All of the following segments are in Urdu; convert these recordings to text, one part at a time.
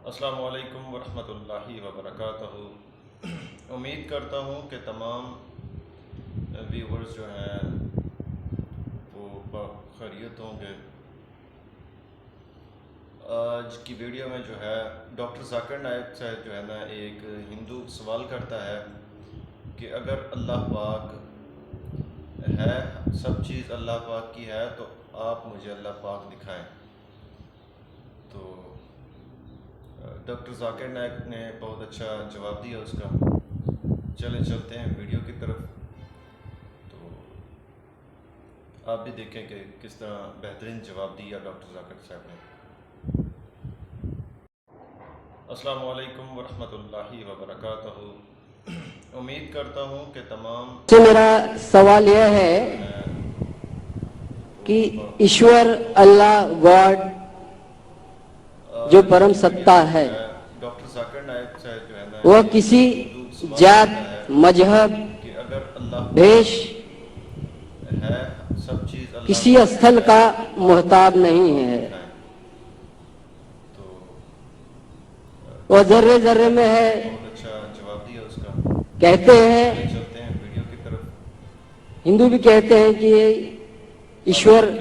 السلام علیکم ورحمۃ اللہ وبرکاتہ۔ امید کرتا ہوں کہ تمام ویورز جو ہیں وہ بخیریت ہوں گے۔ آج کی ویڈیو میں جو ہے ڈاکٹر ذاکر نائک صاحب جو ہے نا ایک ہندو سوال کرتا ہے کہ اگر اللہ پاک ہے، سب چیز اللہ پاک کی ہے، تو آپ مجھے اللہ پاک دکھائیں۔ تو ڈاکٹر ذاکر نائک نے بہت اچھا جواب دیا اس کا۔ چلتے ہیں ویڈیو کی طرف، تو آپ بھی دیکھیں کہ کس طرح بہترین جواب دیا ڈاکٹر ذاکر صاحب نے۔ السلام علیکم ورحمۃ اللہ وبرکاتہ۔ امید کرتا ہوں کہ تمام سے میرا سوال یہ ہے کہ ایشور اللہ گاڈ جو پرم ستا ہے ڈاکٹر ذاکر نائک صاحب جو ہے نا وہ کسی جات، مذہب، کہ اگر اللہ بھیش، ہے، سب چیز اللہ کسی استھل کا محتاج نہیں ہے۔ تو وہ ذرے ذرے میں ہے۔ بہت اچھا جواب دیا اس کا۔ کہتے ہیں، چلتے ہیں ویڈیو کی طرف۔ ہندو بھی کہتے ہیں کہ ایشور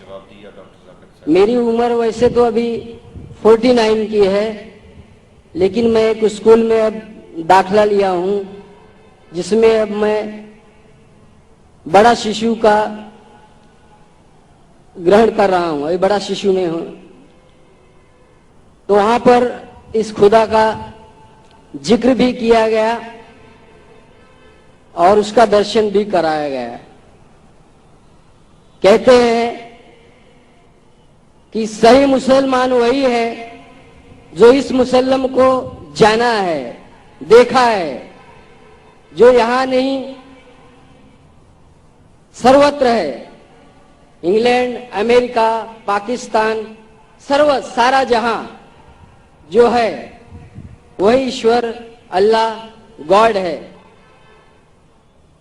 جواب دیا ڈاکٹر ذاکر صاحب۔ میری عمر ویسے تو ابھی 49 کی ہے، لیکن میں ایک اسکول میں اب داخلہ لیا ہوں جس میں اب میں بڑا ششو کا گرہن کر رہا ہوں، ابھی بڑا ششو میں ہوں۔ تو وہاں پر اس خدا کا ذکر بھی کیا گیا اور اس کا درشن بھی کرایا گیا۔ کہتے ہیں کہ صحیح مسلمان وہی ہے جو اس مسلم کو جانا ہے، دیکھا ہے، جو یہاں نہیں سروتر ہے۔ انگلینڈ، امریکہ، پاکستان، سارا جہاں جو ہے وہی ایشور اللہ گاڈ ہے۔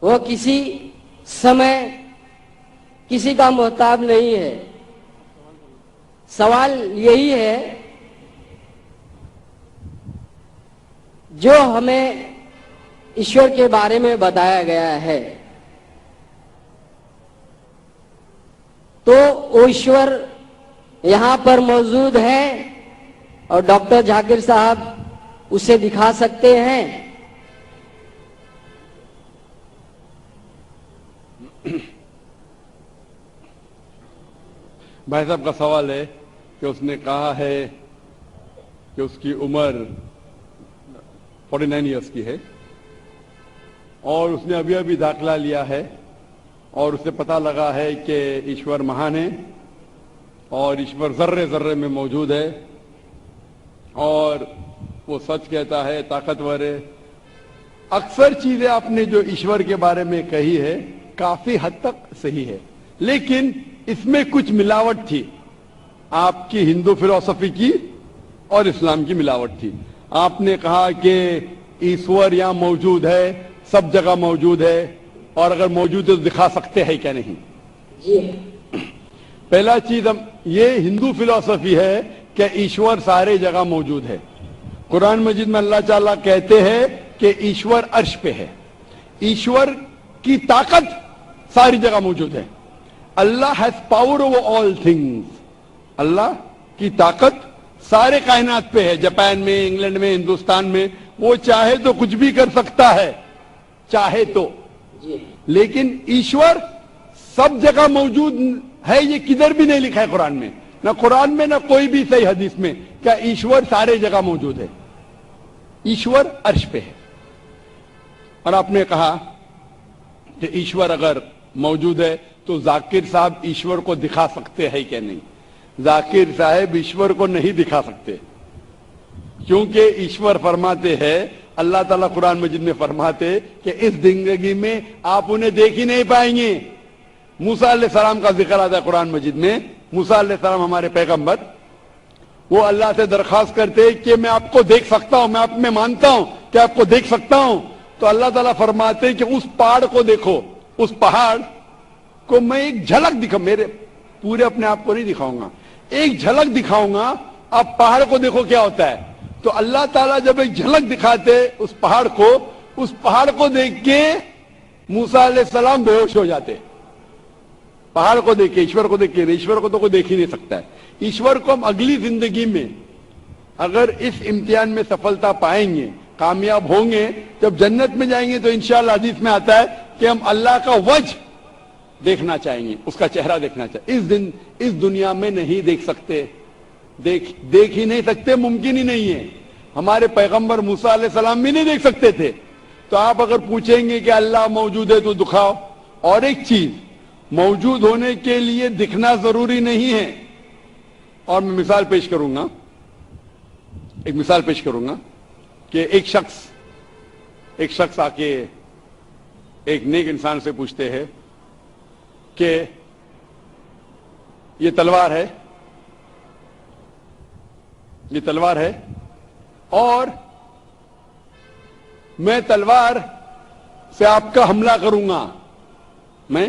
وہ کسی سمے کسی کا محتاج نہیں ہے۔ سوال یہی ہے جو ہمیں ایشور کے بارے میں بتایا گیا ہے، تو وہ ایشور یہاں پر موجود ہے اور ڈاکٹر ذاکر صاحب اسے دکھا سکتے ہیں۔ بھائی صاحب کا سوال ہے کہ اس نے کہا ہے کہ اس کی عمر 49 ایئرس کی ہے اور اس نے ابھی داخلہ لیا ہے اور اسے پتہ لگا ہے کہ ایشور مہان ہے اور ایشور ذرے ذرے میں موجود ہے اور وہ سچ کہتا ہے، طاقتور ہے۔ اکثر چیزیں آپ نے جو ایشور کے بارے میں کہی ہے کافی حد تک صحیح ہے، لیکن اس میں کچھ ملاوٹ تھی، آپ کی ہندو فلسفی کی اور اسلام کی ملاوٹ تھی۔ آپ نے کہا کہ ایشور یہاں موجود ہے، سب جگہ موجود ہے، اور اگر موجود ہے تو دکھا سکتے ہیں کیا نہیں؟ پہلا چیز یہ ہندو فلسفی ہے کہ ایشور سارے جگہ موجود ہے۔ قرآن مجید میں اللہ تعالیٰ کہتے ہیں کہ ایشور عرش پہ ہے، ایشور کی طاقت ساری جگہ موجود ہے۔ Allah has power over all things, Allah کی طاقت سارے کائنات پہ ہے، جاپان میں، انگلینڈ میں، ہندوستان میں۔ وہ چاہے تو کچھ بھی کر سکتا ہے، چاہے تو، لیکن ایشور سب جگہ موجود ہے۔ یہ کدھر بھی نہیں لکھا ہے قرآن میں، نہ قرآن میں نہ کوئی بھی صحیح حدیث میں، کہ ایشور سارے جگہ موجود ہے۔ ایشور عرش پہ ہے۔ اور آپ نے کہا کہ ایشور اگر موجود ہے تو ذاکر صاحب ایشور کو دکھا سکتے ہیں کہ نہیں؟ ذاکر صاحب ایشور کو نہیں دکھا سکتے، کیونکہ ایشور فرماتے ہیں، اللہ تعالیٰ قرآن مجید میں فرماتے کہ اس زندگی میں آپ انہیں دیکھ ہی نہیں پائیں گے۔ موسیٰ علیہ السلام کا ذکر آتا ہے قرآن مجید میں۔ موسیٰ علیہ السلام ہمارے پیغمبر، وہ اللہ سے درخواست کرتے کہ میں آپ کو دیکھ سکتا ہوں، میں آپ میں مانتا ہوں کہ آپ کو دیکھ سکتا ہوں۔ تو اللہ تعالیٰ فرماتے کہ اس پہاڑ کو دیکھو، اس پہاڑ کو میں ایک جھلک دکھا، میرے پورے اپنے آپ کو نہیں دکھاؤں گا، ایک جھلک دکھاؤں گا، اب پہاڑ کو دیکھو کیا ہوتا ہے. تو اللہ تعالیٰ جب ایک جھلک دکھاتے اس پہاڑ کو دیکھ کے موسیٰ علیہ السلام بے ہوش ہو جاتے. پہاڑ کو دیکھ کے، ایشور کو دیکھ کے. ایشور کو تو کوئی دیکھ ہی نہیں سکتا ہے. ایشور کو ہم اگلی زندگی میں اگر اس امتحان میں سفلتا پائیں گے، کامیاب ہوں گے، جب جنت میں جائیں گے تو انشاءاللہ حدیث میں آتا ہے کہ ہم اللہ کا وجہ دیکھنا چاہیں گے، اس کا چہرہ دیکھنا چاہیں. اس دنیا میں نہیں دیکھ سکتے، دیکھ ہی نہیں سکتے، ممکن ہی نہیں ہے. ہمارے پیغمبر موسیٰ علیہ السلام بھی نہیں دیکھ سکتے تھے. تو آپ اگر پوچھیں گے کہ اللہ موجود ہے تو دکھاؤ. اور ایک چیز، موجود ہونے کے لیے دکھنا ضروری نہیں ہے. اور میں مثال پیش کروں گا، ایک مثال پیش کروں گا کہ ایک شخص آ کے ایک نیک انسان سے پوچھتے ہیں کہ یہ تلوار ہے اور میں تلوار سے آپ کا حملہ کروں گا، میں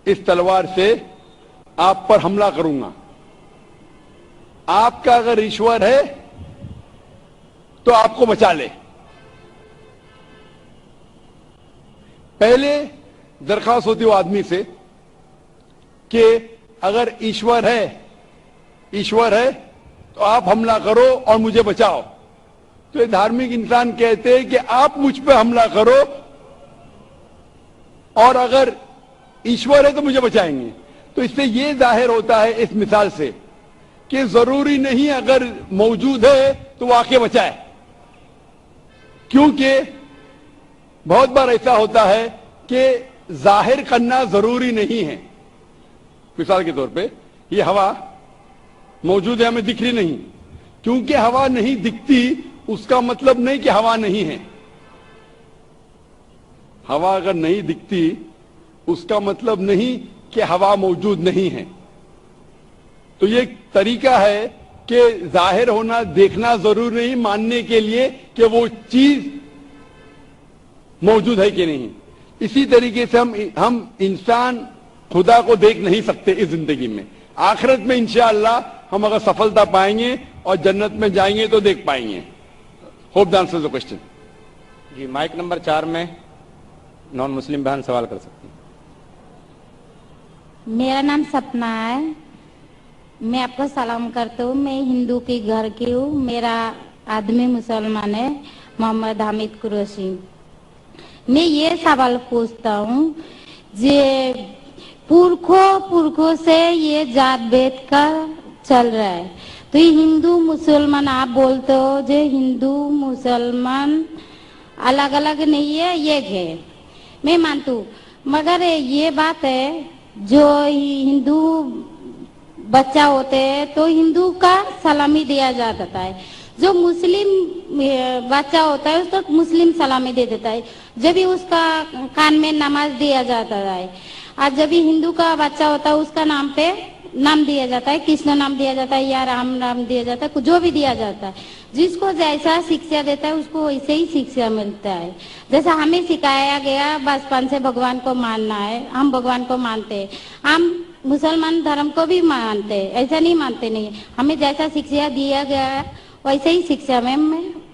اس تلوار سے آپ پر حملہ کروں گا. آپ کا اگر ایشور ہے تو آپ کو بچا لے. پہلے درخواست ہوتی وہ آدمی سے کہ اگر ایشور ہے تو آپ حملہ کرو اور مجھے بچاؤ. تو یہ دھارمک انسان کہتے ہیں کہ آپ مجھ پہ حملہ کرو اور اگر ایشور ہے تو مجھے بچائیں گے. تو اس سے یہ ظاہر ہوتا ہے اس مثال سے کہ ضروری نہیں اگر موجود ہے تو وہ آ کے بچائے. کیونکہ بہت بار ایسا ہوتا ہے کہ ظاہر کرنا ضروری نہیں ہے. مثال کے طور پہ یہ ہوا موجود ہے، ہمیں دکھ رہی نہیں. کیونکہ ہوا نہیں دکھتی اس کا مطلب نہیں کہ ہوا نہیں ہے. ہوا اگر نہیں دکھتی اس کا مطلب نہیں کہ ہوا موجود نہیں ہے. تو یہ ایک طریقہ ہے کہ ظاہر ہونا دیکھنا ضروری نہیں ماننے کے لیے کہ وہ چیز موجود ہے کہ نہیں. اسی طریقے سے ہم انسان خدا کو دیکھ نہیں سکتے اس زندگی میں. آخرت میں انشاءاللہ ہم اگر سفلتا پائیں گے اور جنت میں جائیں گے تو دیکھ پائیں گے. Hope the answer the question. جی مائک نمبر 4 میں نان مسلم بہن سوال کر سکتی ہیں. میرا نام سپنا ہے. میں آپ کو سلام کرتا ہوں. میں ہندو کے گھر کی ہوں. میرا آدمی مسلمان ہے، محمد حامد قریشی. میں یہ سوال پوچھتا ہوں، پورکھوں سے یہ جات بیت کا چل رہا ہے، تو یہ ہندو مسلمان آپ بولتے ہو جو ہندو مسلمان الگ الگ نہیں ہے، ایک ہے. میں مانتا ہوں، مگر یہ بات ہے جو ہندو بچہ ہوتے ہیں تو ہندو کا سلامی دیا جاتا ہے، جو مسلم بچہ ہوتا ہے اس کو مسلم سلامی دے دیتا ہے. جب بھی اس کا کان میں نماز دیا جاتا ہے. اور جب بھی ہندو کا بچہ ہوتا ہے اس کا نام پہ نام دیا جاتا ہے، کرشن نام دیا جاتا ہے یا رام نام دیا جاتا ہے، جو بھی دیا جاتا ہے. جس کو جیسا شکشا دیتا ہے اس کو ویسے ہی شکشا ملتا ہے. جیسا ہمیں سکھایا گیا بچپن سے بھگوان کو ماننا ہے، ہم بھگوان کو مانتے ہیں. ہم مسلمان دھرم کو بھی مانتے ہیں، ایسا نہیں مانتے نہیں. ہمیں جیسا شکشا دیا گیا ہے ویسے ہی شکشا میں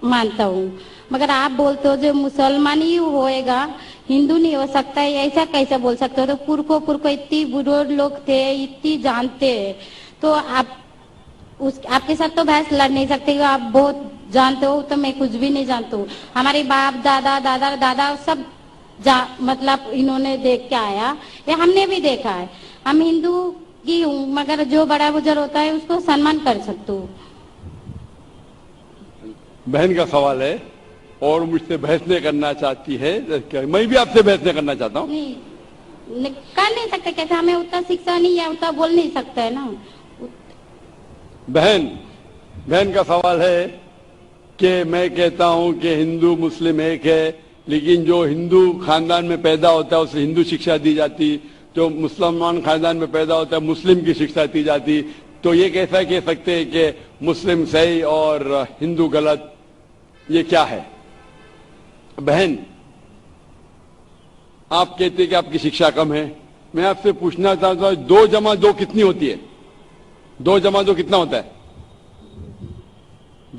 مانتا ہوں. مگر آپ بولتے ہو جو مسلمان ہی ہوئے گا ہندو نہیں ہو سکتا ہے، ایسا کیسے بول سکتے ہو؟ تو پورکھوں اتنی بزرگ لوگ تھے، اتنی جانتے ہیں، تو آپ کے ساتھ تو بحث لڑ نہیں سکتے. آپ بہت جانتے ہو تو میں کچھ بھی نہیں جانتا ہوں. ہمارے باپ دادا سب مطلب انہوں نے دیکھ کے آیا، یہ ہم نے بھی دیکھا ہے. ہم ہندو کی ہوں مگر جو بڑا بزرگ ہوتا ہے اس کو سنمان کر سکتا ہوں. بہن کا سوال ہے اور مجھ سے بحث نہیں کرنا چاہتی ہے. میں بھی آپ سے بحث نہیں کرنا چاہتا ہوں. نہیں کر نہیں سکتے، کیسے ہمیں اتنا شکشا نہیں ہے، اتنا بول نہیں سکتے ہے نا. بہن کا سوال ہے کہ میں کہتا ہوں کہ ہندو مسلم ایک ہے، لیکن جو ہندو خاندان میں پیدا ہوتا ہے اسے ہندو شکشا دی جاتی، جو مسلمان خاندان میں پیدا ہوتا ہے مسلم کی شکشا دی جاتی. تو یہ کیسا کہہ سکتے ہیں کہ مسلم صحیح اور ہندو غلط؟ یہ کیا ہے؟ بہن آپ کہتے کہ آپ کی شکشا کم ہے. میں آپ سے پوچھنا چاہتا ہوں 2 + 2 کتنی ہوتی ہے؟ 2 + 2 کتنا ہوتا ہے؟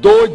2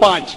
5,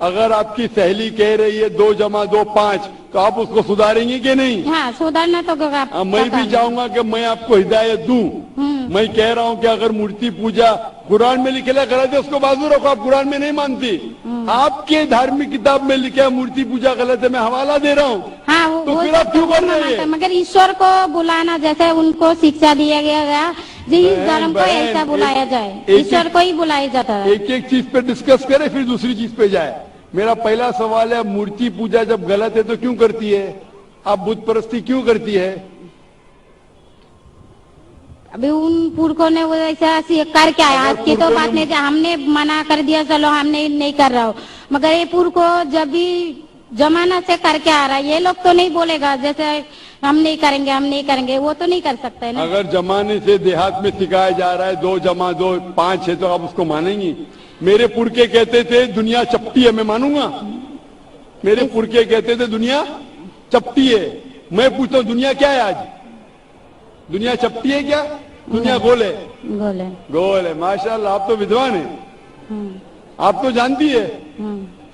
اگر آپ کی سہیلی کہہ رہی ہے 2 + 2 5 تو آپ اس کو سدھاریں گے کہ نہیں؟ ہاں سدھارنا تو میں بھی چاہوں گا کہ میں آپ کو ہدایت دوں. میں کہہ رہا ہوں کہ اگر مورتی پوجا قرآن میں لکھا غلط ہے اس کو بازو رکھو. آپ قرآن میں نہیں مانتی, آپ کے دھارمک کتاب میں لکھا ہے مورتی پوجا غلط ہے, میں حوالہ دے رہا ہوں. ہاں تو پھر آپ کیوں کر رہے ہیں؟ مگر ایشور کو بلانا جیسے ان کو شکشا دیا گیا جی اس دھرم کو ایسا بلایا جائے, ایشور کو ہی بلایا جاتا ہے. ایک ایک چیز پہ ڈسکس کرے پھر دوسری چیز پہ جائے. میرا پہلا سوال ہے, مورتی پوجا جب غلط ہے تو کیوں کرتی ہے؟ آپ بت پرستی کیوں کرتی ہے؟ ابھی ان پورکھوں نے وہ ایسا کر کے آیا, آج کی تو بات نہیں, ہم نے منع کر دیا چلو ہم نہیں کر رہا ہوں, مگر یہ پورکھوں جب بھی زمانہ سے کر کے آ رہا ہے, یہ لوگ تو نہیں بولے گا جیسے ہم نہیں کریں گے, وہ تو نہیں کر سکتے نا. اگر زمانے سے دیہات میں سکھایا جا رہا ہے 2 + 2 5 ہے تو آپ اس کو مانیں گی؟ میرے پورکھے کہتے تھے دنیا چپٹی ہے, میں مانوں گا؟ میرے پورکھے کہتے تھے دنیا چپٹی ہے. میں پوچھتا ہوں دنیا کیا ہے آج؟ دنیا چپٹی ہے کیا؟ دنیا گول ہے؟ گول ہے. ماشاءاللہ آپ تو ودوان ہیں, آپ تو جانتی ہے.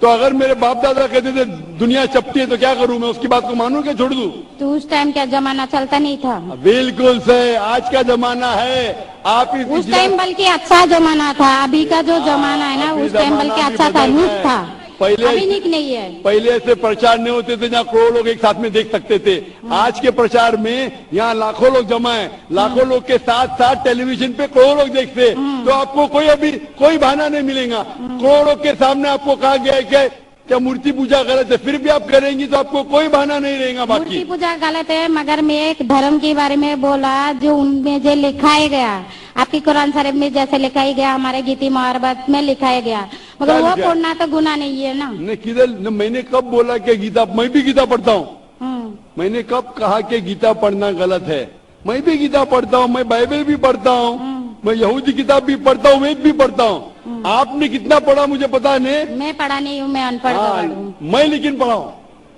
تو اگر میرے باپ دادا کہتے تھے دنیا چپٹی ہے تو کیا کروں میں؟ اس کی بات کو مانوں کہ چھوڑ دوں؟ تو اس ٹائم کیا زمانہ چلتا نہیں تھا؟ بالکل صحیح, آج کا زمانہ ہے. آپ اس ٹائم بلکہ اچھا زمانہ تھا, ابھی کا جو زمانہ ہے نا اس ٹائم بلکہ اچھا تھا, نیک تھا, ابھی نیک نہیں ہے. پہلے ایسے پرچار نہیں ہوتے تھے جہاں کروڑوں لوگ ایک ساتھ میں دیکھ سکتے تھے. آج کے پرچار میں یہاں لاکھوں لوگ جمع ہیں, لاکھوں لوگ کے ساتھ ساتھ ٹیلی ویژن پہ کروڑوں لوگ دیکھتے, تو آپ کو کوئی بہانہ نہیں ملے گا. کروڑوں کے سامنے آپ کو کہا گیا ہے کہ کیا مورتی پوجا غلط ہے, پھر بھی آپ کریں گی تو آپ کو کوئی بہانہ نہیں رہے گا. باقی مورتی پوجا غلط ہے, مگر میں ایک دھرم کے بارے میں بولا جو ان میں جو لکھایا گیا, آپ کی قرآن شریف میں جیسے لکھایا گیا, ہمارے گیتی محربت میں لکھایا گیا, مگر وہ پڑھنا تو گناہ نہیں ہے نا. کدھر میں نے کب بولا کہ گیتا؟ میں بھی گیتا پڑھتا ہوں. میں نے کب کہا کہ گیتا پڑھنا غلط ہے؟ میں بھی گیتا پڑھتا ہوں, میں بائبل بھی پڑھتا ہوں, میں یہودی کتاب بھی پڑھتا ہوں, وید بھی پڑھتا ہوں. آپ نے کتنا پڑھا مجھے پتا نہیں, میں پڑھا نہیں ہوں, میں ان پڑھ ہوں. میں لیکن پڑھا ہوں.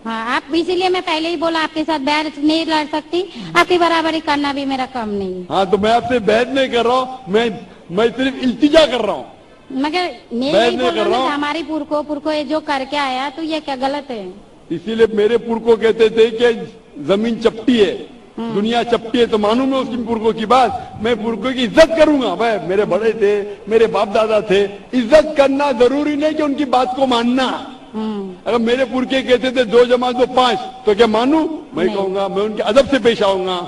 ہاں آپ اسی لیے میں پہلے ہی بولا آپ کے ساتھ بحث نہیں لڑ سکتی, آپ کی برابری کرنا بھی میرا کام نہیں. ہاں تو میں آپ سے بحث نہیں کر رہا ہوں, میں صرف التجا کر رہا ہوں. مگر میں یہی بول رہا ہوں ہماری پورکھوں یہ جو کر کے آیا تو یہ کیا غلط ہے؟ اسی لیے میرے پورکھوں کہتے تھے کہ زمین چپٹی ہے, دنیا چپٹی ہے, تو مانوں میں اس کی پورکھوں کی بات. میں پورکھوں کی عزت کروں گا. بھائی میرے بڑے تھے, میرے باپ دادا تھے, عزت کرنا ضروری نہیں کہ ان کی بات کو ماننا. اگر میرے پورکھے کہتے تھے 2 + 2 5 تو کیا مانوں؟ میں کہوں گا, میں ان کے ادب سے پیش آؤں گا,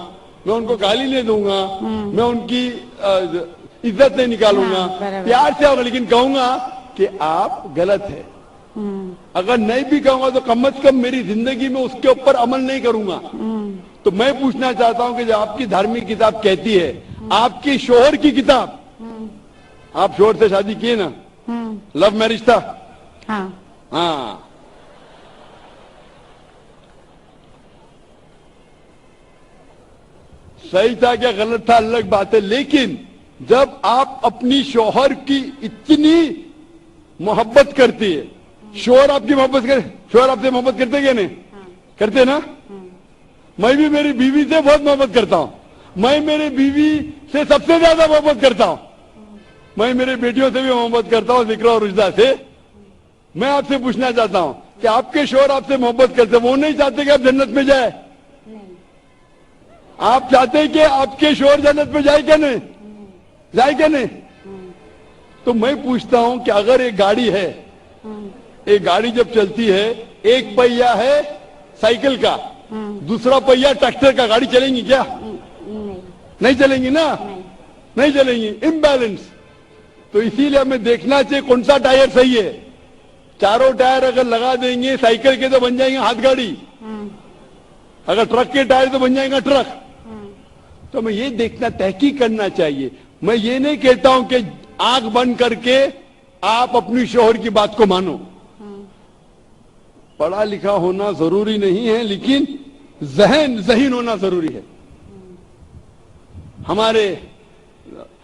میں ان کو گالی نہیں دوں گا, میں ان کی عزت نہیں نکالوں گا, پیار سے آؤں گا, لیکن کہوں گا کہ آپ غلط ہے. اگر نہیں بھی کہوں گا تو کم از کم میری زندگی میں اس کے اوپر عمل نہیں کروں گا. تو میں پوچھنا چاہتا ہوں کہ جو آپ کی دھارمک کتاب کہتی ہے, آپ کی شوہر کی کتاب, آپ شوہر سے شادی کیے نا, لو میرج تھا؟ ہاں. صحیح تھا کیا غلط تھا الگ بات ہے, لیکن جب آپ اپنی شوہر کی اتنی محبت کرتی ہے, شوہر آپ کی محبت شوہر آپ سے محبت کرتے کیا نہیں کرتے نا؟ میں بھی میری بیوی سے بہت محبت کرتا ہوں, میں میری بیوی سے سب سے زیادہ محبت کرتا ہوں, میں میرے بیٹیوں سے بھی محبت کرتا ہوں, ذکر اور رجدہ سے. میں آپ سے پوچھنا چاہتا ہوں کہ آپ کے شوہر آپ سے محبت کرتے, وہ نہیں چاہتے کہ آپ جنت میں جائے؟ آپ چاہتے ہیں کہ آپ کے شوہر جنت میں جائے کیا نہیں؟ جائے کیا نہیں؟ تو میں پوچھتا ہوں کہ اگر ایک گاڑی ہے, ایک گاڑی جب چلتی ہے, ایک پہیا ہے سائیکل کا, دوسرا پہیا ٹریکٹر کا, گاڑی چلیں گی کیا؟ نہیں چلیں گی نا, نہیں چلیں گی, امبیلنس. تو اسی لیے ہمیں دیکھنا چاہیے کون سا ٹائر صحیح ہے. چاروں ٹائر اگر لگا دیں گے سائیکل کے تو بن جائیں گے ہاتھ گاڑی, اگر ٹرک کے ٹائر تو بن جائیں گا ٹرک. تو ہمیں یہ دیکھنا, تحقیق کرنا چاہیے. میں یہ نہیں کہتا ہوں کہ آنکھ بند کر کے آپ اپنی شوہر کی بات کو مانو. پڑھا لکھا ہونا ضروری نہیں ہے, لیکن ذہین ہونا ضروری ہے. ہمارے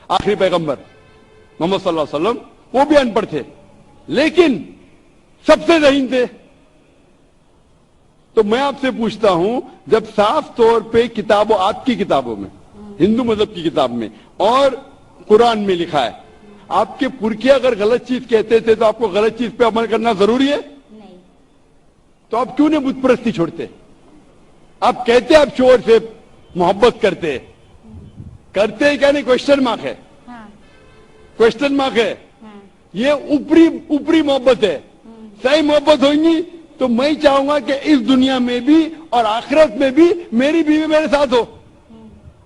آخری پیغمبر محمد صلی اللہ علیہ وسلم وہ بھی ان پڑھ تھے, لیکن سب سے ذہین تھے. تو میں آپ سے پوچھتا ہوں, جب صاف طور پہ کتابوں, آپ کی کتابوں میں, ہندو مذہب کی کتاب میں اور قرآن میں لکھا ہے, آپ کے پرکھے اگر غلط چیز کہتے تھے تو آپ کو غلط چیز پہ عمل کرنا ضروری ہے؟ نہیں. تو آپ کیوں نہیں بت پرستی چھوڑتے؟ آپ کہتے آپ شوہر سے محبت کرتے ہیں کیا نہیں؟ کوشچن مارک ہے، ہاں کوشچن مارک ہے. ہاں یہ اوپری محبت ہے. صحیح محبت ہوگی تو میں چاہوں گا کہ اس دنیا میں بھی اور آخرت میں بھی میری بیوی میرے ساتھ ہو.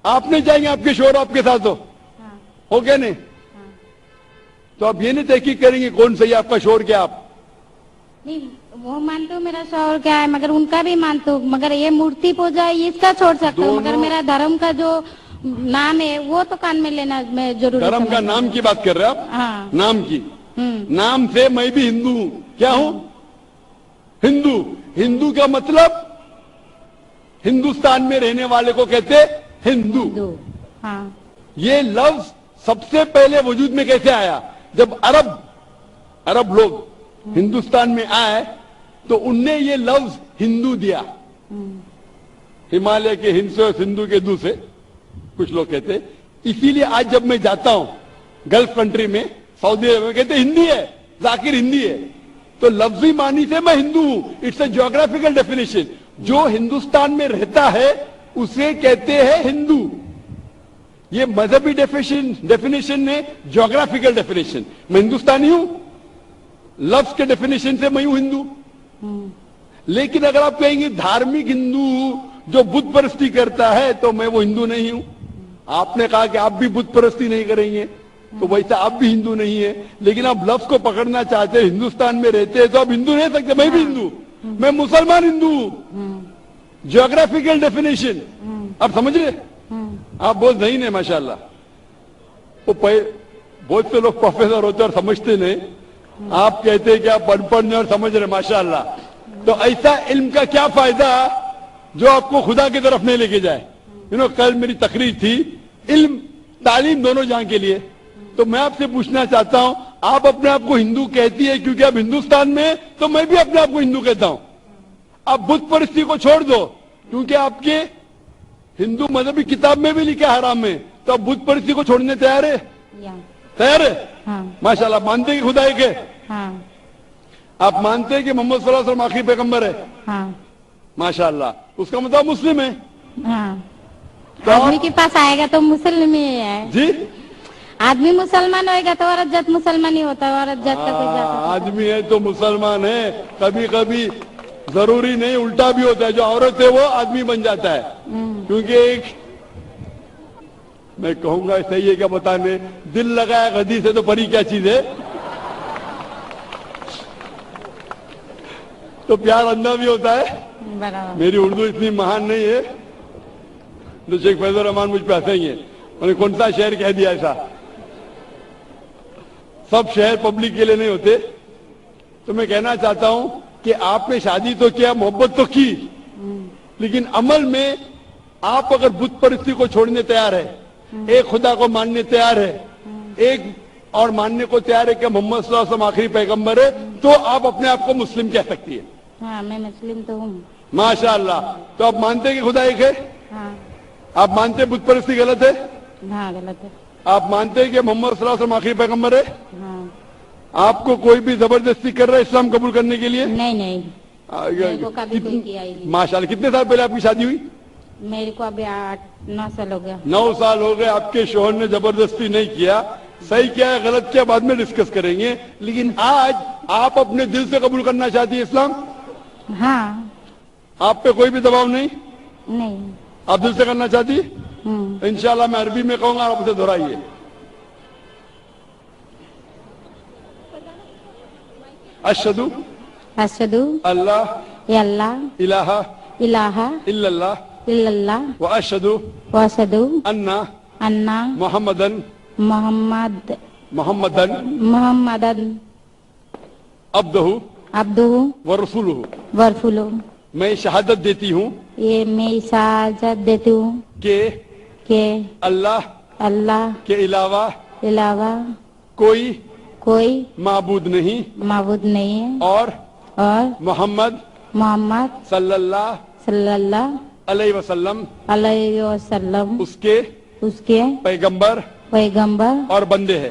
آپ نہیں چاہیں گے آپ کے شوہر آپ کے ساتھ ہو کیا نہیں؟ تو آپ یہ نہیں تحقیق کریں گے کون صحیح آپ کا شوہر کیا؟ آپ نہیں وہ مانتے ہو میرا شوہر کیا ہے، مگر ان کا بھی مانتے ہو، مگر یہ مورتی پوجا ہے اس کا چھوڑ سکتا ہوں، مگر میرا دھرم کا جو نام ہے وہ تو کان میں لینا میں ضروری دھرم کا سمجھتی نام ہوں. کی بات کر رہے ہیں آپ؟ ہاں. نام کی. ہوں. نام سے میں بھی ہندو ہوں. کیا ہوں؟ ہندو. ہندو کا مطلب ہندوستان میں رہنے والے کو کہتے ہندو. دو. ہاں یہ لفظ سب سے پہلے وجود میں کیسے آیا؟ جب عرب لوگ ہندوستان میں آئے تو ان نے یہ لفظ ہندو دیا. ہمالیہ کے ہند سے اور سندھو کے دو سے کچھ لوگ کہتے. اسی لیے آج جب میں جاتا ہوں گلف کنٹری میں، سعودی عرب میں، کہتے ہندی ہے ذاکر، ہندی ہے. تو لفظی معنی سے میں ہندو ہوں. It's a geographical definition. جو ہندوستان میں رہتا ہے اسے کہتے ہیں ہندو. یہ مذہبی ڈیفینیشن نے جیوگرافیکل ڈیفینیشن. میں ہندوستانی ہوں، لفظ کے ڈیفینیشن سے میں ہوں ہندو. لیکن اگر آپ کہیں گے دھارمک ہندو جو بت پرستی کرتا ہے تو میں وہ ہندو نہیں ہوں. آپ نے کہا کہ آپ بھی بت پرستی نہیں کریں گے تو ویسا آپ بھی ہندو نہیں ہے. لیکن آپ لفظ کو پکڑنا چاہتے ہیں، ہندوستان میں رہتے ہیں تو آپ ہندو نہیں سکتے. میں بھی ہندو، میں مسلمان ہندو ہوں. جیوگرافیکل ڈیفینیشن آپ سمجھ رہے؟ آپ بہت ذہین ہیں ماشاءاللہ. وہ بہت سے لوگ پروفیسر ہوتے اور سمجھتے نہیں. آپ کہتے ہیں کہ آپ پڑھ اور سمجھ رہے ماشاءاللہ. تو ایسا علم کا کیا فائدہ جو آپ کو خدا کی طرف نہیں لے کے جائے. کل میری تقریر تھی علم تعلیم دونوں جہاں کے لیے. تو میں آپ سے پوچھنا چاہتا ہوں، آپ اپنے آپ کو ہندو کہتی ہے کیونکہ آپ ہندوستان میں، تو میں بھی اپنے آپ کو ہندو کہتا ہوں. آپ بت پرستی کو چھوڑ دو کیونکہ آپ کے ہندو مذہبی کتاب میں بھی لکھا حرام ہے، تو آپ بت پرستی کو چھوڑنے تیار ہے؟ تیار ہے؟ ہاں ماشاءاللہ. مانتے ہیں کہ خدا ایک ہے؟ ہاں آپ مانتے ہیں کہ محمد صلی اللہ علیہ وسلم آخری پیغمبر ہے؟ ہاں ماشاءاللہ. اس کا مطلب مسلم ہے. ہاں. تو آدمی کے پاس آئے گا تو مسلم ہی ہے. جی آدمی مسلمان ہوئے گا تو عورت جات مسلمان ہی ہوتا ہے. عورت جات کا کوئی جات آدمی ہے تو مسلمان ہے. کبھی کبھی ضروری نہیں الٹا بھی ہوتا ہے، جو عورت ہے وہ آدمی بن جاتا ہے. کیونکہ ایک میں کہوں گا صحیح ہے کیا بتانے، دل لگایا گدی سے تو پری کیا چیز ہے. تو پیار اندھا بھی ہوتا ہے. برابر. میری اردو اتنی مہان نہیں ہے تو شیخ فیض الرحمان مجھ پہ ہنسیں گے. میں نے کون سا شہر کہہ دیا ایسا؟ سب شہر پبلک کے لیے نہیں ہوتے. تو میں کہنا چاہتا ہوں کہ آپ نے شادی تو کیا، محبت تو کی، لیکن عمل میں آپ اگر بت پرستی کو چھوڑنے تیار ہے، ایک خدا کو ماننے تیار ہے، ایک اور ماننے کو تیار ہے کہ محمد صلی اللہ علیہ وسلم آخری پیغمبر ہے، تو آپ اپنے آپ کو مسلم کہہ سکتی ہے. ہاں میں مسلم تو ہوں. ماشاءاللہ. تو آپ مانتے ہیں کہ خدا ایک ہے؟ ہاں آپ مانتے ہیں بت پرستی غلط ہے؟ ہاں غلط ہے. آپ مانتے ہیں کہ محمد صلی اللہ علیہ وسلم آخری پیغمبر ہے؟ ہاں. آپ کو کوئی بھی زبردستی کر رہا ہے اسلام قبول کرنے کے لیے؟ نہیں نہیں میرے کو کبھی کوئی کیا ہی نہیں. ماشاءاللہ. کتنے سال پہلے آپ کی شادی ہوئی؟ میرے کو ابھی 8-9 سال ہو گیا. 9 سال ہو گئے. آپ کے شوہر نے زبردستی نہیں کیا. صحیح کیا ہے غلط کیا بعد میں ڈسکس کریں گے. لیکن آج آپ اپنے دل سے قبول کرنا چاہتی ہیں اسلام؟ ہاں. آپ پہ کوئی بھی دباؤ نہیں؟ نہیں. آپ دل سے کرنا چاہتی؟ ہوں. انشاءاللہ میں عربی میں کہوں گا آپ اسے دہرائیے. اشہدو اشہدو اللہ اللہ الہ الہ الا اللہ الا اللہ واشہدو واشہدو انا انا محمدن محمدن عبدہ عبدہ ورسولہ. ورسولہ. میں شہادت دیتی ہوں یہ میں اجازت دیتی ہوں کہ اللہ اللہ کے علاوہ علاوہ کوئی معبود نہیں ہے اور محمد صلی اللہ علیہ وسلم علیہ وسلم اس کے پیغمبر اور بندے ہیں.